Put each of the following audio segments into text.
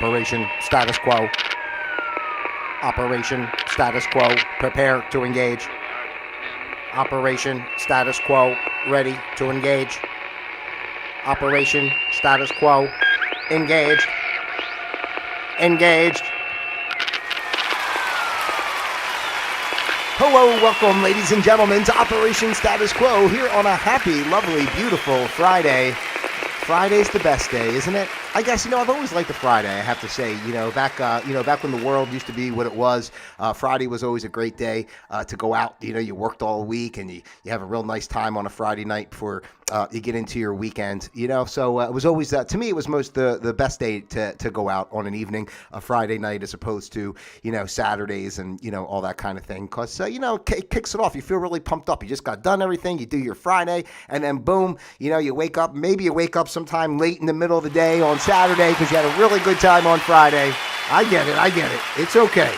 Operation Status Quo. Operation Status Quo. Prepare to engage. Operation Status Quo. Ready to engage. Operation Status Quo. Engaged. Engaged. Hello, welcome, ladies and gentlemen, to Operation Status Quo here on a happy, lovely, beautiful Friday. Friday's the best day, isn't it? I guess, I've always liked the Friday, I have to say. Back when the world used to be what it was, Friday was always a great day to go out. You worked all week and you have a real nice time on a Friday night before you get into your weekend, So it was always, to me, it was the best day to go out on an evening, a Friday night, as opposed to, Saturdays and, all that kind of thing. Because, it kicks it off. You feel really pumped up. You just got done everything. You do your Friday and then boom, you wake up. Maybe you wake up sometime late in the middle of the day on Saturday because you had a really good time on Friday. I get it. It's okay.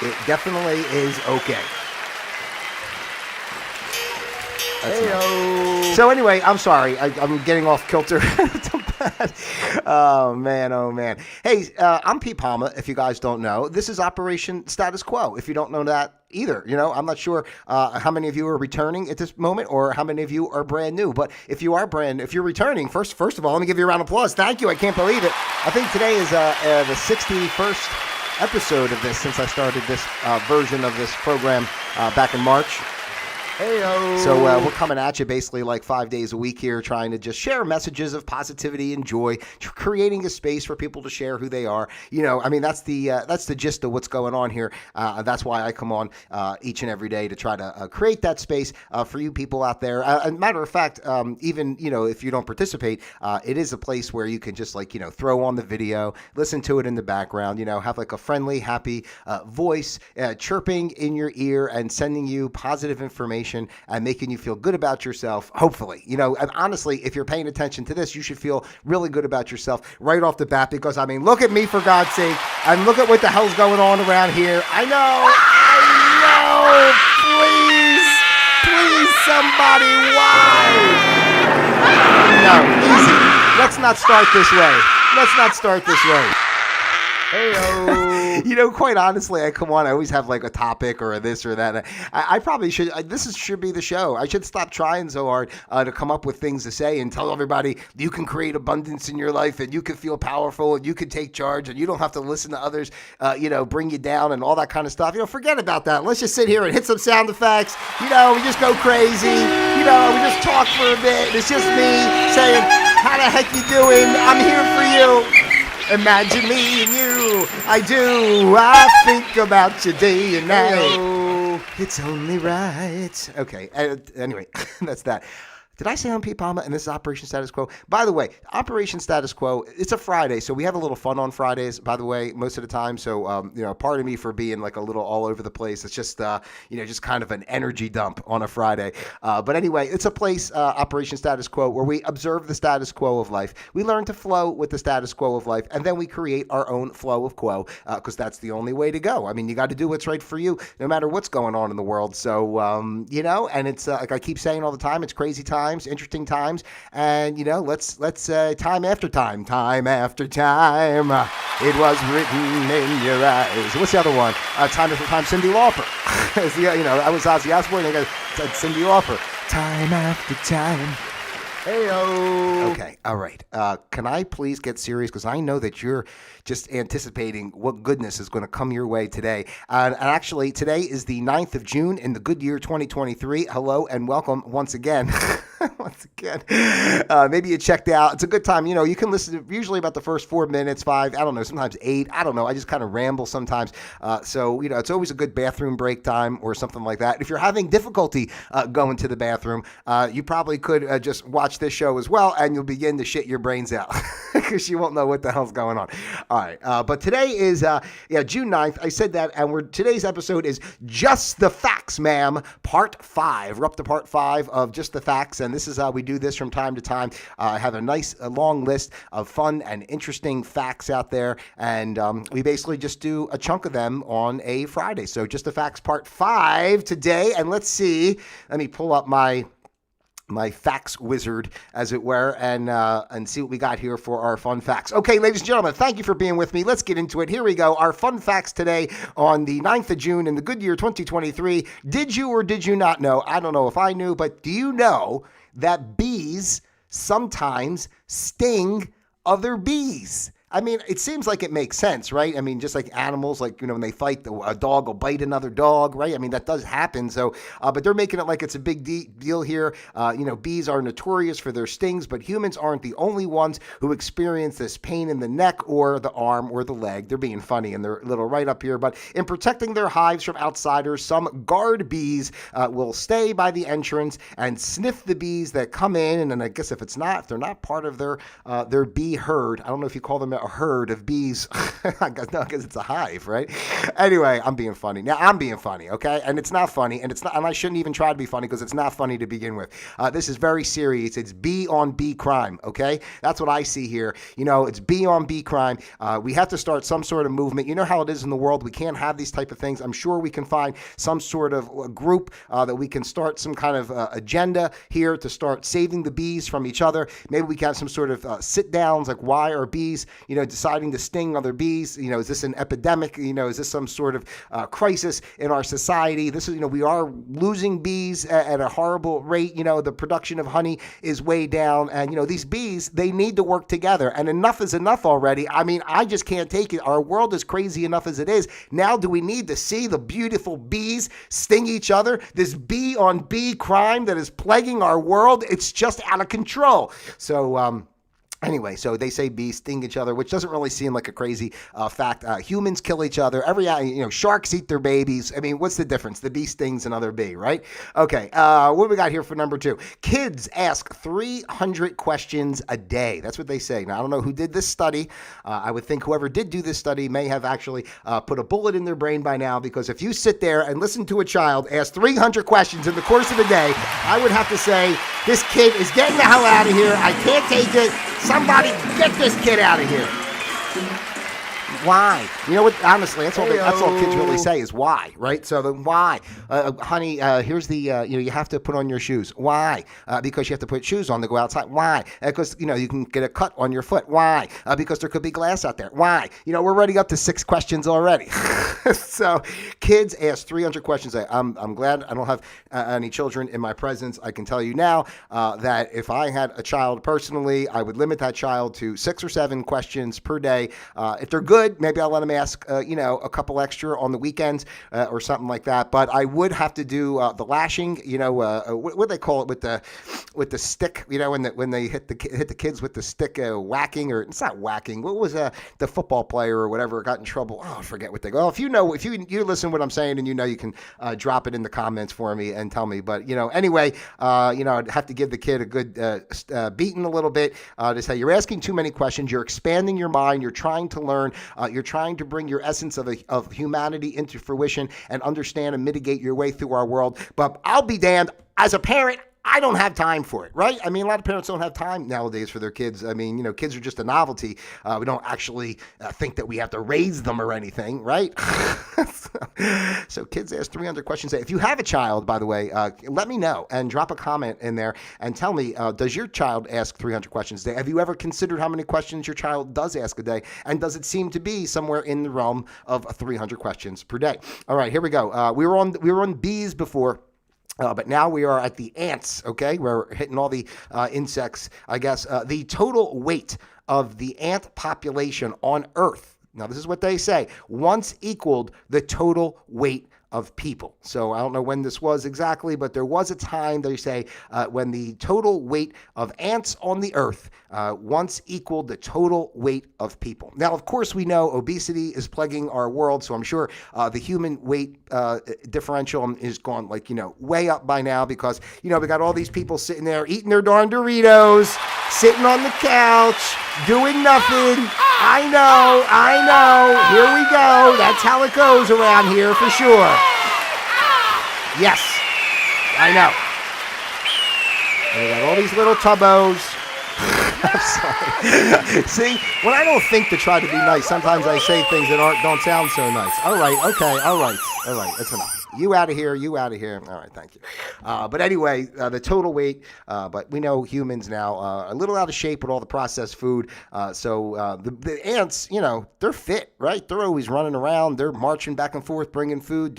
It definitely is okay. Nice. So anyway, I'm sorry. I'm getting off kilter. Oh, man. Hey, I'm Pete Palma, if you guys don't know. This is Operation Status Quo, if you don't know that either. I'm not sure how many of you are returning at this moment or how many of you are brand new. But if you're returning, first of all, let me give you a round of applause. Thank you. I can't believe it. I think today is the 61st episode of this since I started this version of this program back in March. Hey-o. So we're coming at you basically like 5 days a week here, trying to just share messages of positivity and joy, creating a space for people to share who they are. That's the gist of what's going on here. That's why I come on each and every day to try to create that space for you people out there. As a matter of fact, even if you don't participate, it is a place where you can just throw on the video, listen to it in the background. Have like a friendly, happy voice chirping in your ear and sending you positive information and making you feel good about yourself, hopefully. And honestly, if you're paying attention to this, you should feel really good about yourself right off the bat because, look at me, for God's sake, and look at what the hell's going on around here. I know, please, somebody, why? No, easy. Let's not start this way. Hey-o. Quite honestly, I come on, I always have like a topic or a this or that. I probably should, should be the show. I should stop trying so hard to come up with things to say and tell everybody you can create abundance in your life and you can feel powerful and you can take charge and you don't have to listen to others, bring you down and all that kind of stuff. Forget about that. Let's just sit here and hit some sound effects. We just go crazy. We just talk for a bit. It's just me saying, how the heck you doing? I'm here for you. Imagine me and you, I do. I think about you day and night. It's only right. Okay, anyway, that's that. Did I say I'm Pete Palma and this is Operation Status Quo? By the way, Operation Status Quo, it's a Friday, so we have a little fun on Fridays, by the way, most of the time. So, pardon me for being like a little all over the place. It's just, just kind of an energy dump on a Friday. But anyway, it's a place, Operation Status Quo, where we observe the status quo of life. We learn to flow with the status quo of life, and then we create our own flow of quo, because that's the only way to go. You got to do what's right for you, no matter what's going on in the world. So, and it's like I keep saying all the time, it's crazy times, interesting times, and let's time after time, it was written in your eyes. What's the other one? Time after time, Cyndi Lauper. I was Ozzy Osbourne, and I said Cyndi Lauper. Time after time. Hey-o. Okay, all right. Can I please get serious? Because I know that you're just anticipating what goodness is going to come your way today. And actually, today is the 9th of June in the good year 2023. Hello and welcome once again. Maybe you checked out. It's a good time. You can listen to usually about the first 4 minutes, 5, I don't know, sometimes 8. I don't know. I just kind of ramble sometimes. So it's always a good bathroom break time or something like that. If you're having difficulty going to the bathroom, you probably could just watch this show as well, and you'll begin to shit your brains out because you won't know what the hell's going on. All right. But today is June 9th. I said that, and today's episode is Just the Facts, ma'am, part 5. We're up to part 5 of Just the Facts, and this is how we do this from time to time. I have a nice long list of fun and interesting facts out there, and we basically just do a chunk of them on a Friday. So Just the Facts part 5 today, and let's see. Let me pull up my my facts wizard, as it were, and see what we got here for our fun facts. Okay, ladies and gentlemen, thank you for being with me. Let's get into it. Here we go. Our fun facts today on the 9th of June in the good year 2023. Did you or did you not know? I don't know if I knew, but do you know that bees sometimes sting other bees? I mean, it seems like it makes sense, right? I mean, just like animals, like, when they fight, a dog will bite another dog, right? I mean, that does happen. So, but they're making it like it's a big deal here. Bees are notorious for their stings, but humans aren't the only ones who experience this pain in the neck or the arm or the leg. They're being funny in their little write-up here. But in protecting their hives from outsiders, some guard bees will stay by the entrance and sniff the bees that come in. And then I guess if they're not part of their bee herd, I don't know if you call them a herd of bees. I guess no, because it's a hive, right? Anyway, I'm being funny. Now I'm being funny, okay? And it's not funny, and I shouldn't even try to be funny because it's not funny to begin with. This is very serious. It's bee on bee crime, okay? That's what I see here. It's bee on bee crime. We have to start some sort of movement. You know how it is in the world. We can't have these type of things. I'm sure we can find some sort of group that we can start some kind of agenda here to start saving the bees from each other. Maybe we can have some sort of sit downs, like why are bees, deciding to sting other bees? Is this an epidemic? Is this some sort of crisis in our society? This is, we are losing bees at a horrible rate. The production of honey is way down. And, these bees, they need to work together. And enough is enough already. I mean, I just can't take it. Our world is crazy enough as it is. Now, do we need to see the beautiful bees sting each other? This bee on bee crime that is plaguing our world, it's just out of control. So, anyway, so they say bees sting each other, which doesn't really seem like a crazy fact. Humans kill each other. Sharks eat their babies. I mean, what's the difference? The bee stings another bee, right? Okay, what do we got here for number 2? Kids ask 300 questions a day. That's what they say. Now, I don't know who did this study. I would think whoever did do this study may have actually put a bullet in their brain by now, because if you sit there and listen to a child ask 300 questions in the course of a day, I would have to say, this kid is getting the hell out of here. I can't take it. Somebody get this kid out of here. Why? You know what? Honestly, that's all kids really say is why, right? So the why, honey. Here's the you have to put on your shoes. Why? Because you have to put shoes on to go outside. Why? Because you can get a cut on your foot. Why? Because there could be glass out there. Why? We're already up to 6 questions already. So kids ask 300 questions. I'm glad I don't have any children in my presence. I can tell you now that if I had a child personally, I would limit that child to 6 or 7 questions per day. If they're good, maybe I'll let them ask, a couple extra on the weekends or something like that. But I would have to do the lashing, what do they call it with the stick, when they hit the kids with the stick, whacking, or it's not whacking. What was the football player or whatever got in trouble? Oh, I forget what they go. If you listen to what I'm saying and you can drop it in the comments for me and tell me. But anyway, I'd have to give the kid a good beating a little bit to say you're asking too many questions. You're expanding your mind. You're trying to learn. You're trying to bring your essence of humanity into fruition and understand and mitigate your way through our world. But I'll be damned, as a parent, I don't have time for it, right? I mean, a lot of parents don't have time nowadays for their kids. I mean, kids are just a novelty. We don't actually think that we have to raise them or anything, right? So kids ask 300 questions. If you have a child, by the way, let me know and drop a comment in there and tell me, does your child ask 300 questions a day? Have you ever considered how many questions your child does ask a day? And does it seem to be somewhere in the realm of 300 questions per day? All right, here we go. We were on bees before. But now we are at the ants, okay? We're hitting all the insects, I guess. The total weight of the ant population on Earth, now this is what they say, once equaled the total weight of people. So I don't know when this was exactly, but there was a time, they say, when the total weight of ants on the earth once equaled the total weight of people. Now, of course, we know obesity is plaguing our world, so I'm sure the human weight differential is gone way up by now, because, we got all these people sitting there eating their darn Doritos, sitting on the couch, doing nothing. I know. Here we go. That's how it goes around here for sure. Yes, I know. And we got all these little tubbos. I'm sorry. See, when I don't think to try to be nice, sometimes I say things that don't sound so nice. All right, okay, all right. That's enough. You out of here. You out of here. All right, thank you. But anyway, the total weight. But we know humans now are a little out of shape with all the processed food. So the ants, they're fit, right? They're always running around. They're marching back and forth, bringing food,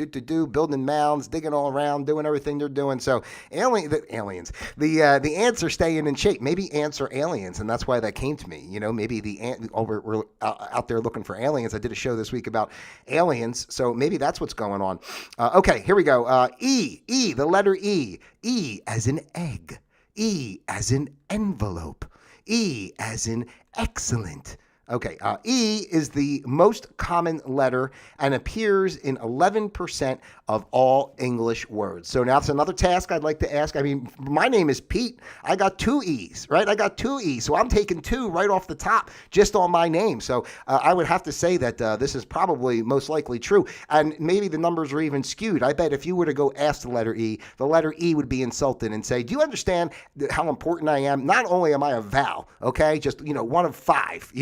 building mounds, digging all around, doing everything they're doing. So the ants are staying in shape. Maybe ants are aliens, and that's why that came to me. Maybe the ant. We're out there looking for aliens. I did a show this week about aliens, so maybe that's what's going on. Okay, here we go. E, the letter E. E as in egg. E as in envelope. E as in excellent. Okay, E is the most common letter and appears in 11% of all English words. So now it's another task I'd like to ask. I mean, my name is Pete. I got 2 E's, right? I got 2 E's. So I'm taking 2 right off the top just on my name. So I would have to say that this is probably most likely true. And maybe the numbers are even skewed. I bet if you were to go ask the letter E would be insulted and say, do you understand how important I am? Not only am I a vowel, okay, just, one of 5,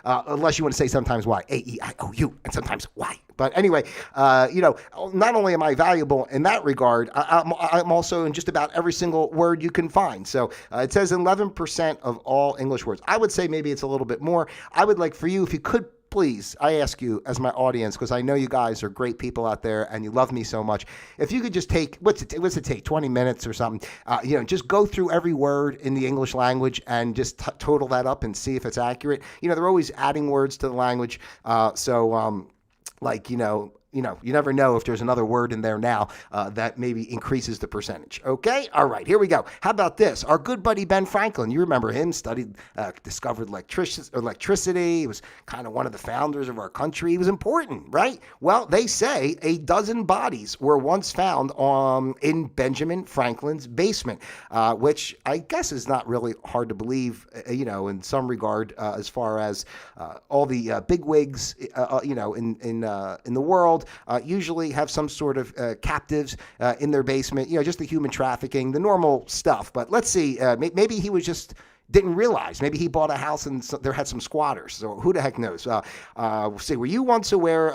unless you want to say sometimes Y, A-E-I-O-U, and sometimes Y. But anyway, not only am I valuable in that regard, I'm also in just about every single word you can find. So it says 11% of all English words. I would say maybe it's a little bit more. I would like for you, if you could, please, I ask you as my audience, because I know you guys are great people out there and you love me so much. If you could just take, what's it take, 20 minutes or something, just go through every word in the English language and just total that up and see if it's accurate. They're always adding words to the language. You never know if there's another word in there now that maybe increases the percentage. Okay? All right, here we go. How about this? Our good buddy Ben Franklin, you remember him, discovered electricity. He was kind of one of the founders of our country. He was important, right? Well, they say a dozen bodies were once found in Benjamin Franklin's basement, which I guess is not really hard to believe, in some regard, as far as all the bigwigs, in the world. Usually have some sort of captives in their basement, just the human trafficking, the normal stuff. But let's see, maybe he was just didn't realize. Maybe he bought a house and there had some squatters. So who the heck knows? We'll see. Were you once aware,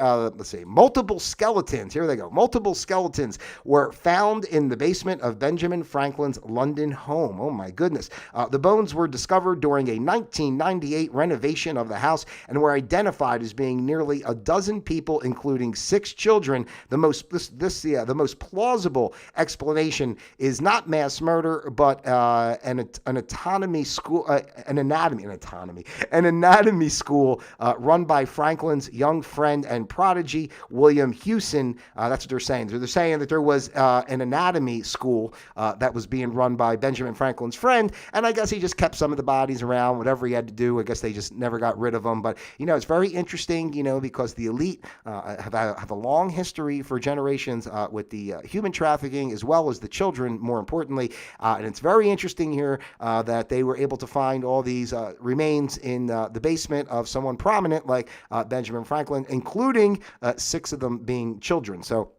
multiple skeletons, here they go. Multiple skeletons were found in the basement of Benjamin Franklin's London home. Oh my goodness. The bones were discovered during a 1998 renovation of the house and were identified as being nearly a dozen people, including 6 children. The most plausible explanation is not mass murder, but an anatomy school run by Franklin's young friend and prodigy, William Hewson. That's what they're saying. They're saying that there was an anatomy school that was being run by Benjamin Franklin's friend, and I guess he just kept some of the bodies around, whatever he had to do. I guess they just never got rid of them. But, it's very interesting, because the elite have a long history for generations with the human trafficking as well as the children, more importantly. And it's very interesting here that they were able to find all these remains in the basement of someone prominent like Benjamin Franklin, including 6 of them being children. So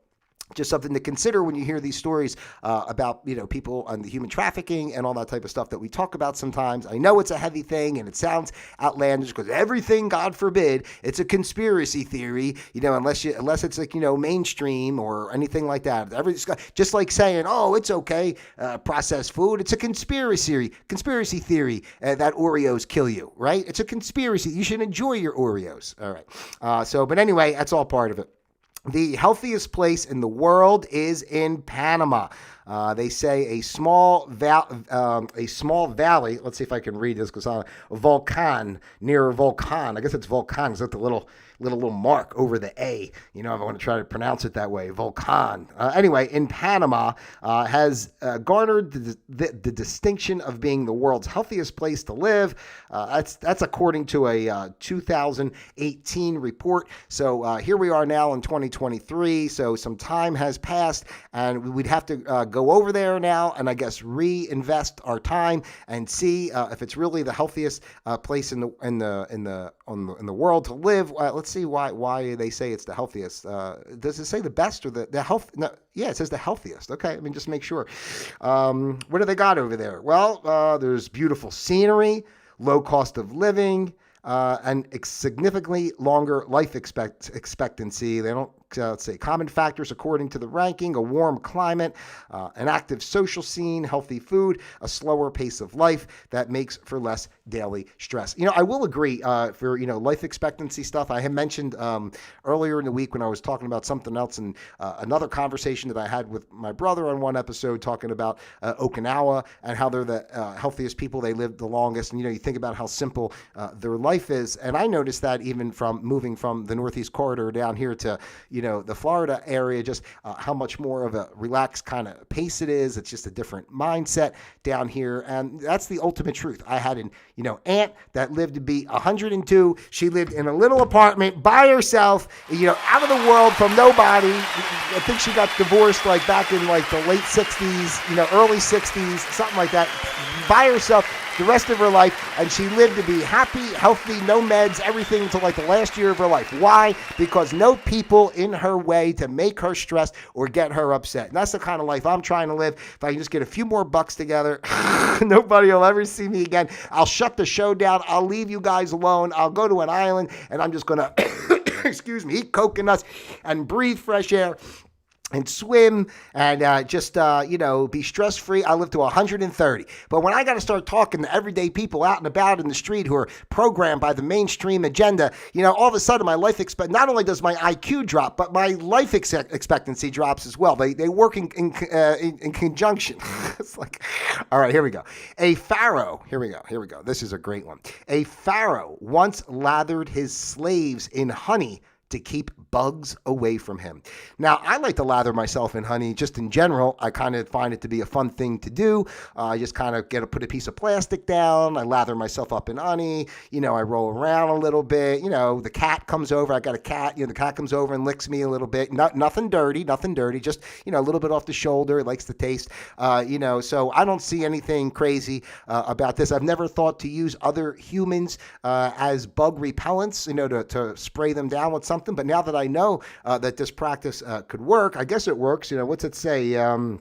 just something to consider when you hear these stories about, people and the human trafficking and all that type of stuff that we talk about sometimes. I know it's a heavy thing and it sounds outlandish because everything, God forbid, it's a conspiracy theory, unless it's like, mainstream or anything like that. Just like saying, oh, it's okay, processed food. It's a conspiracy theory that Oreos kill you, right? It's a conspiracy. You should enjoy your Oreos. All right. But anyway, that's all part of it. The healthiest place in the world is in Panama. They say a small valley. Let's see if I can read this because near a volcan. I guess it's volcan. Is that the little mark over the A? If I want to try to pronounce it that way, volcan. Anyway, in Panama, has garnered the distinction of being the world's healthiest place to live. That's according to a 2018 report. So here we are now in 2023. So some time has passed, and we'd have to go over there now and I guess reinvest our time and see if it's really the healthiest place in the world to live. Let's see why they say it's the healthiest. Does it say the best or the health? No, yeah, it says the healthiest. Okay, just make sure. What do they got over there? Well, there's beautiful scenery, low cost of living, and significantly longer life expectancy. They don't let's say common factors according to the ranking: a warm climate, an active social scene, healthy food, a slower pace of life that makes for less daily stress. I will agree for, life expectancy stuff. I had mentioned earlier in the week when I was talking about something else and another conversation that I had with my brother on one episode talking about Okinawa and how they're the healthiest people. They live the longest. And, you think about how simple their life is. And I noticed that even from moving from the Northeast Corridor down here to, the Florida area, just how much more of a relaxed kind of pace it is. It's just a different mindset down here. And that's the ultimate truth. I had an, aunt that lived to be 102. She lived in a little apartment by herself, out of the world from nobody. I think she got divorced like back in like the late 60s, early 60s, something like that, by herself the rest of her life, and she lived to be happy, healthy, no meds, everything until like the last year of her life. Why? Because no people in her way to make her stressed or get her upset. And that's the kind of life I'm trying to live. If I can just get a few more bucks together, nobody will ever see me again. I'll shut the show down. I'll leave you guys alone. I'll go to an island, and I'm just going to, eat coconuts and breathe fresh air and swim and just, be stress-free. I live to 130. But when I got to start talking to everyday people out and about in the street who are programmed by the mainstream agenda, all of a sudden my life not only does my IQ drop, but my life expectancy drops as well. They work in conjunction. It's like, all right, here we go. A pharaoh, here we go. This is a great one. A pharaoh once lathered his slaves in honey to keep bugs away from him. Now, I like to lather myself in honey just in general. I kind of find it to be a fun thing to do. I just kind of put a piece of plastic down. I lather myself up in honey. I roll around a little bit. The cat comes over. I got a cat. The cat comes over and licks me a little bit. Nothing dirty. Just, a little bit off the shoulder. It likes the taste. So I don't see anything crazy about this. I've never thought to use other humans as bug repellents, to spray them down with something. But now that I know that this practice could work, I guess it works. What's it say? I'm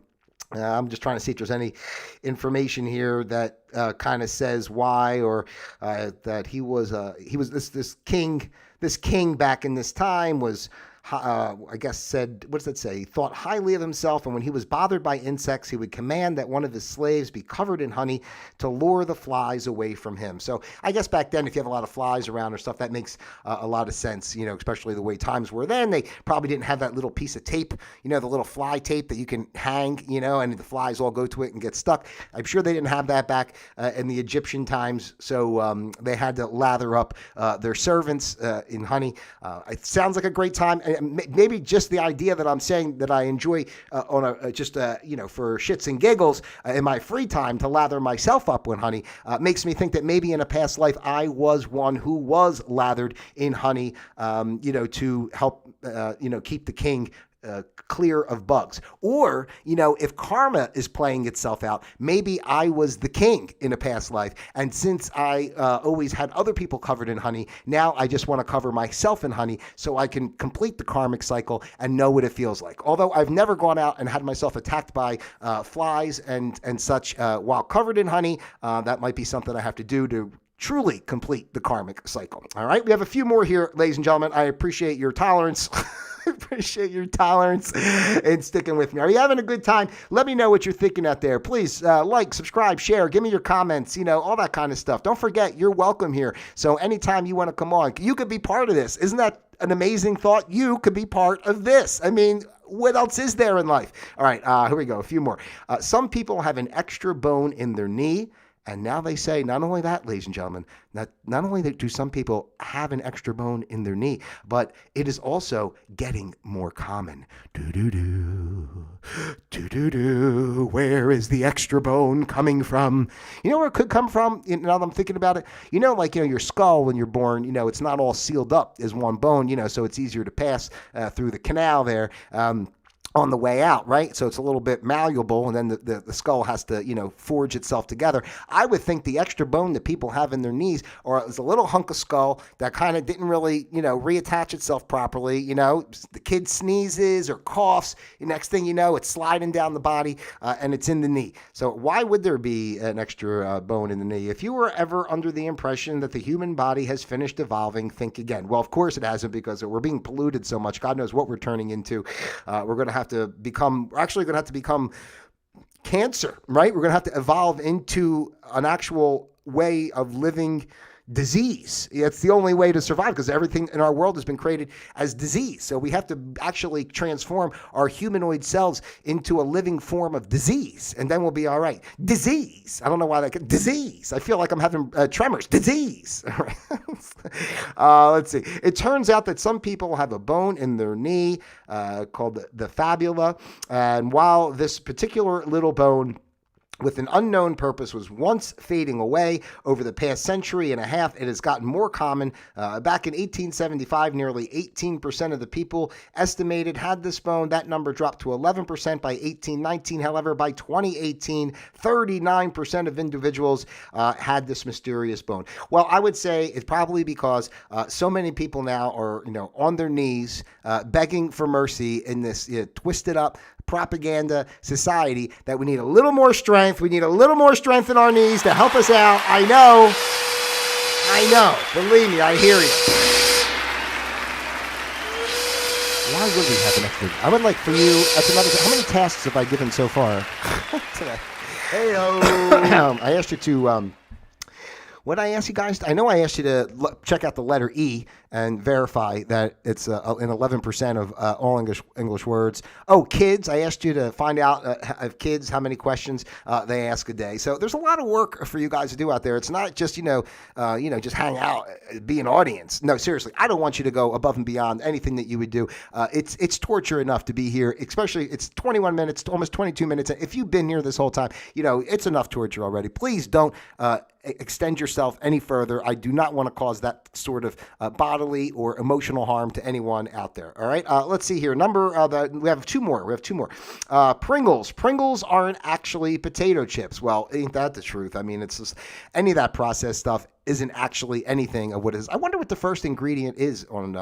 just trying to see if there's any information here that kind of says why, or that he was this king back in this time was. I guess said, what does that say? He thought highly of himself, and when he was bothered by insects, he would command that one of his slaves be covered in honey to lure the flies away from him. So I guess back then, if you have a lot of flies around or stuff, that makes a lot of sense, especially the way times were then. They probably didn't have that little piece of tape, the little fly tape that you can hang, and the flies all go to it and get stuck. I'm sure they didn't have that back in the Egyptian times, so they had to lather up their servants in honey. It sounds like a great time. Maybe just the idea that I'm saying that I enjoy on for shits and giggles in my free time to lather myself up with honey makes me think that maybe in a past life I was one who was lathered in honey, to help, keep the king clear of bugs. Or, if karma is playing itself out, maybe I was the king in a past life. And since I always had other people covered in honey, now I just want to cover myself in honey so I can complete the karmic cycle and know what it feels like. Although I've never gone out and had myself attacked by flies and such while covered in honey, that might be something I have to do to truly complete the karmic cycle. All right, we have a few more here, ladies and gentlemen. I appreciate your tolerance. Appreciate your tolerance and sticking with me. Are you having a good time? Let me know what you're thinking out there. Please like, subscribe, share, give me your comments, all that kind of stuff. Don't forget, you're welcome here. So anytime you want to come on, you could be part of this. Isn't that an amazing thought? You could be part of this. I mean, what else is there in life? All right, here we go. A few more. Some people have an extra bone in their knee. And now they say, not only that, ladies and gentlemen, not only do some people have an extra bone in their knee, but it is also getting more common. Do-do-do. Where is the extra bone coming from? You know where it could come from? Now that I'm thinking about it, your skull when you're born, it's not all sealed up as one bone, so it's easier to pass through the canal there. on the way out, right? So it's a little bit malleable, and then the skull has to, forge itself together. I would think the extra bone that people have in their knees, or is a little hunk of skull that kind of didn't really, reattach itself properly. The kid sneezes or coughs, the next thing you know, it's sliding down the body, and it's in the knee. So why would there be an extra bone in the knee? If you were ever under the impression that the human body has finished evolving, think again. Well, of course it hasn't, because we're being polluted so much. God knows what we're turning into. We're going to have to become cancer, right? We're going to have to evolve into an actual way of living disease. It's the only way to survive, because everything in our world has been created as disease. So we have to actually transform our humanoid selves into a living form of disease, and then we'll be all right. Disease. I don't know why disease. I feel like I'm having tremors. Disease. Let's see. It turns out that some people have a bone in their knee called the fibula, and while this particular little bone with an unknown purpose was once fading away, over the past century and a half, it has gotten more common. Back in 1875, nearly 18% of the people estimated had this bone. That number dropped to 11% by 1819. However, by 2018, 39% of individuals had this mysterious bone. Well, I would say it's probably because so many people now are, on their knees, begging for mercy in this twisted up propaganda society, that we need a little more strength. We need a little more strength in our knees to help us out. I know. Believe me, I hear you. Why would we have an extra? I would like for you, that's another, how many tasks have I given so far today? Hey-o. I asked you to, what I asked you guys? I know I asked you to check out the letter E and verify that it's in 11% of all English words. Oh, kids! I asked you to find out of kids how many questions they ask a day. So there's a lot of work for you guys to do out there. It's not just just hang out, be an audience. No, seriously, I don't want you to go above and beyond anything that you would do. It's torture enough to be here, especially it's 21 minutes, almost 22 minutes. If you've been here this whole time, it's enough torture already. Please don't extend yourself any further. I do not want to cause that sort of bodily or emotional harm to anyone out there. All right. Let's see here. We have two more. Pringles. Pringles aren't actually potato chips. Well, ain't that the truth? I mean, it's just any of that processed stuff isn't actually anything of what it is. I wonder what the first ingredient is on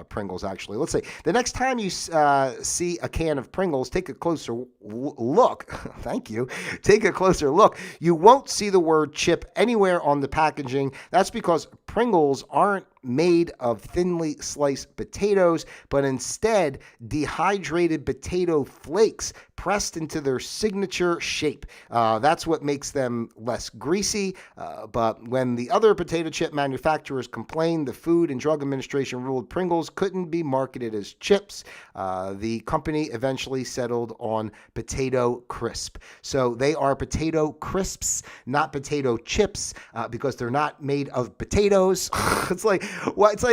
Pringles, actually. Let's say the next time you see a can of Pringles, take a closer look. Thank you. Take a closer look. You won't see the word chip anywhere on the packaging. That's because Pringles aren't made of thinly sliced potatoes, but instead dehydrated potato flakes pressed into their signature shape. That's what makes them less greasy. But when the other potato chip manufacturers complained, the Food and Drug Administration ruled Pringles couldn't be marketed as chips. The company eventually settled on potato crisp. So they are potato crisps, not potato chips, because they're not made of potatoes. It's like that's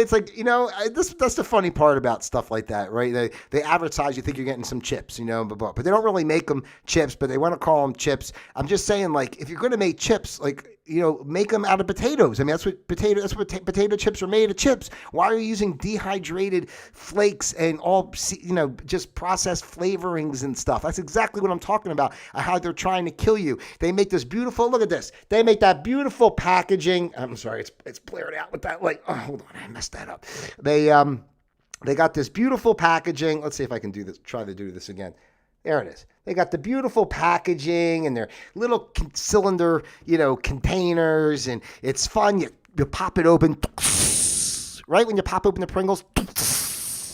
the funny part about stuff like that, right? They advertise, you think you're getting some chips, but they don't really make them chips, but they want to call them chips. I'm just saying, like, if you're going to make chips, make them out of potatoes. I mean, that's what potato chips are made of, chips. Why are you using dehydrated flakes and all, just processed flavorings and stuff? That's exactly what I'm talking about, how they're trying to kill you. They make this beautiful, look at this. They make that beautiful packaging. I'm sorry, it's blared out with that light. Oh, hold on, I messed that up. They got this beautiful packaging. Let's see if I can try to do this again. There it is. They got the beautiful packaging and their little cylinder, containers, and it's fun. You pop it open, right? When you pop open the Pringles,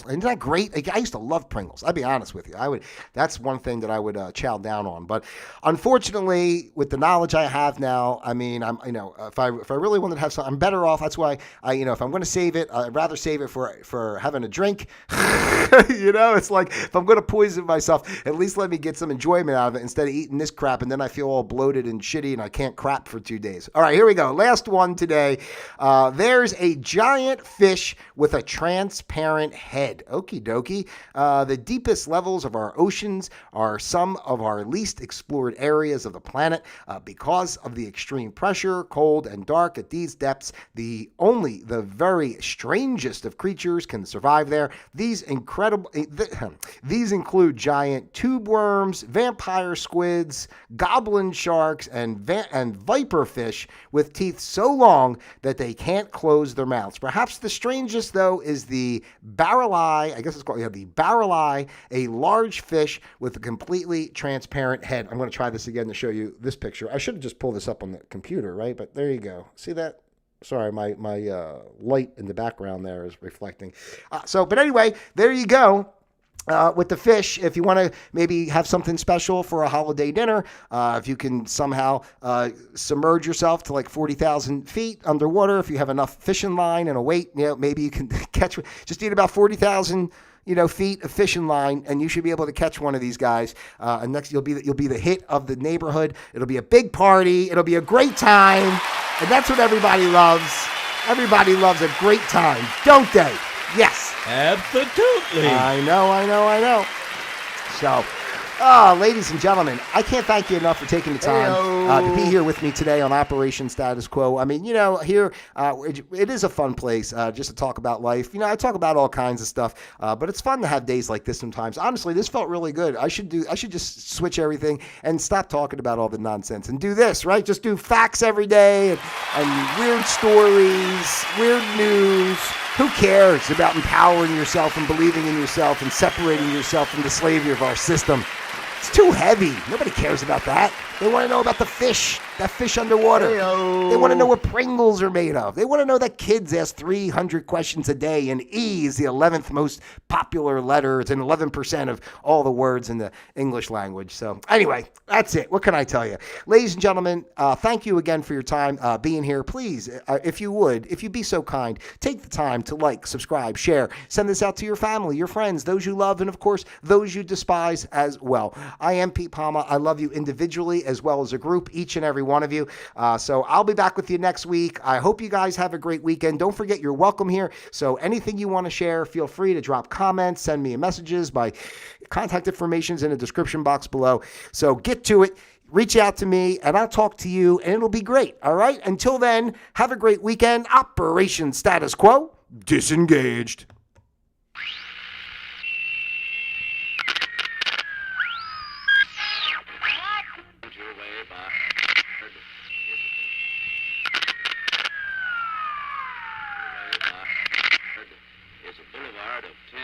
isn't that great? I used to love Pringles. I'll be honest with you. That's one thing that I would chow down on. But unfortunately, with the knowledge I have now, I mean, if I really wanted to have something, I'm better off. That's why if I'm going to save it, I'd rather save it for having a drink. It's like, if I'm going to poison myself, at least let me get some enjoyment out of it instead of eating this crap, and then I feel all bloated and shitty and I can't crap for 2 days. All right, here we go. Last one today. There's a giant fish with a transparent head. head. Okie dokie. The deepest levels of our oceans are some of our least explored areas of the planet. Because of the extreme pressure, cold and dark at these depths, only the very strangest of creatures can survive there. These include giant tube worms, vampire squids, goblin sharks, and viper fish with teeth so long that they can't close their mouths. Perhaps the strangest, though, is the barreleye. I guess it's called the barreleye, a large fish with a completely transparent head. I'm going to try this again to show you this picture. I should have just pulled this up on the computer, right? But there you go. See that? Sorry, my light in the background there is reflecting. But anyway, there you go. With the fish, if you want to maybe have something special for a holiday dinner, if you can somehow submerge yourself to like 40,000 feet underwater, if you have enough fishing line and a weight, maybe you can catch. Just need about 40,000 feet of fishing line, and you should be able to catch one of these guys. And next, you'll be the hit of the neighborhood. It'll be a big party. It'll be a great time, and that's what everybody loves. Everybody loves a great time, don't they? Yes. Absolutely. I know. So, ladies and gentlemen, I can't thank you enough for taking the time to be here with me today on Operation Status Quo. I mean, here it is a fun place just to talk about life. I talk about all kinds of stuff, but it's fun to have days like this sometimes. Honestly, this felt really good. I should just switch everything and stop talking about all the nonsense and do this, right? Just do facts every day and weird stories, weird news. Who cares about empowering yourself and believing in yourself and separating yourself from the slavery of our system? It's too heavy. Nobody cares about that. They want to know about the fish, that fish underwater. Hey-o. They want to know what Pringles are made of. They want to know that kids ask 300 questions a day, and E is the 11th most popular letter. It's in 11% of all the words in the English language. So anyway, that's it. What can I tell you? Ladies and gentlemen, thank you again for your time being here. Please, if you'd be so kind, take the time to like, subscribe, share, send this out to your family, your friends, those you love, and of course, those you despise as well. I am Pete Palma. I love you individually as well as a group, each and every one of you. So I'll be back with you next week. I hope you guys have a great weekend. Don't forget you're welcome here. So anything you want to share, feel free to drop comments, send me messages. My contact information is in the description box below. So get to it. Reach out to me and I'll talk to you and it'll be great. All right. Until then, have a great weekend. Operation Status Quo disengaged.